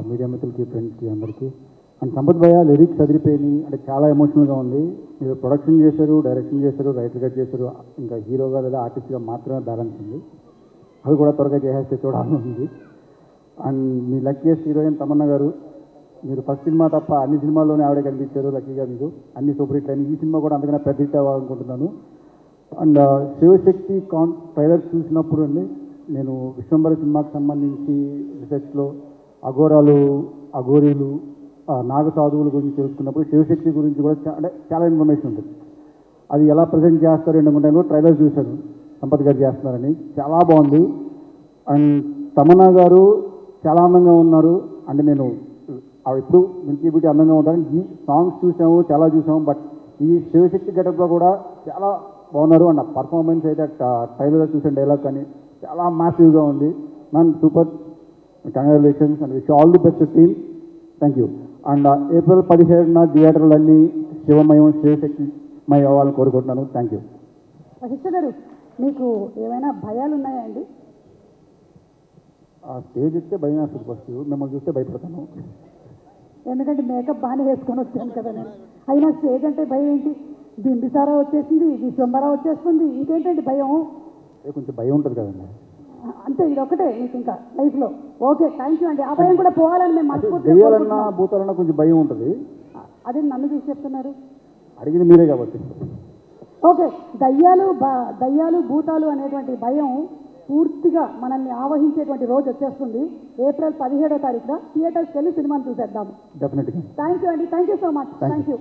Media మిత్రులకి ఫ్రెండ్స్కి అందరికీ అండ్ సంపత్ భయ్య లిరిక్స్ చదివిపోయినాయి అంటే చాలా ఎమోషనల్గా ఉంది. మీరు ప్రొడక్షన్ చేశారు, డైరెక్షన్ చేశారు, రైటర్గా చేశారు, ఇంకా హీరోగా లేదా ఆర్టిస్ట్గా మాత్రమే బ్యాలెన్స్ ఉంది. అది కూడా త్వరగా చేసేస్తే చూడాలని ఉంది. And me luckiest heroine Tamannaah గారు, మీరు ఫస్ట్ సినిమా తప్ప అన్ని సినిమాల్లోనే ఆవిడే కనిపించారు. లక్కీగా మీకు అన్ని సూపర్ హిట్ అయినాయి. ఈ సినిమా కూడా అంతకన్నా పెద్ద హిట్ అవ్వాలనుకుంటున్నాను. అండ్ శివశక్తి ట్రైలర్ చూసినప్పుడు అండి నేను విశ్వంబర సినిమాకి సంబంధించి రీసెర్చ్లో అఘోరాలు, అఘోరీలు, నాగ సాధువుల గురించి తెలుసుకున్నప్పుడు శివశక్తి గురించి కూడా చాలా ఇన్ఫర్మేషన్ ఉంటుంది. అది ఎలా ప్రజెంట్ చేస్తారు ఏంటంటే ట్రైలర్ చూశాను, సంపత్ గారు చేస్తున్నారని, చాలా బాగుంది. అండ్ తమన్నా గారు చాలా అందంగా ఉన్నారు. అంటే నేను ఆవిడ ఎప్పుడు మిల్కీ బ్యూటీ అందంగా ఉంటారు. ఈ సాంగ్స్ చూసాము, చాలా చూసాము, బట్ ఈ శివశక్తి గెటప్లో కూడా చాలా బాగున్నారు. అండ్ ఆ పర్ఫార్మెన్స్ అయితే ట్రైలర్లో చూసిన డైలాగ్ కానీ చాలా మ్యాసివ్గా ఉంది. Ma'am super, congratulations and wish all the best team. Thank you. And April 17న థియేటర్లన్నీ శివమయం, శివశక్తిమయం అవ్వాలని కోరుకుంటున్నాను. Thank you. వశిష్ఠ గారు, మీకు ఏమైనా భయాలు ఉన్నాయా అండి? ఆ స్టేజ్ ఎక్కితే భయం వేస్తుంది. ఫస్ట్ మిమ్మల్ని చూస్తే భయపడతాను. ఎందుకంటే మేకప్ బాగానే వేసుకొని వచ్చాను కదా నేను. అయినా స్టేజ్ అంటే భయం ఏంటి? బింబిసారా వచ్చేసింది, విశ్వంబర వచ్చేస్తుంది, ఇంకేంటండి భయం? కొంచెం భయం ఉంటుంది కదండి. అంతే, ఇది ఒకటే మీకు ఇంకా లైఫ్లో. ఓకే, థ్యాంక్ యూ అండి. ఆ భయం కూడా పోవాలని మేము మనస్ఫూర్తిగా దెయ్యాలన్నా కోరుకుంటున్నాం. భూతాలన్నా కొంచెం భయం ఉంటుంది. అదే నన్ను చూసి చెప్తున్నారు. అడిగింది మీరే కాబట్టి. ఓకే, దయ్యాలు భూతాలు అనేటువంటి భయం పూర్తిగా మనల్ని ఆవహించేటువంటి రోజు వచ్చేస్తుంది. ఏప్రిల్ 17వ తారీఖున థియేటర్స్కి వెళ్ళి సినిమాని చూసేద్దాము. డెఫినెట్గా. థ్యాంక్ యూ అండి. Thank you so much. Thank you.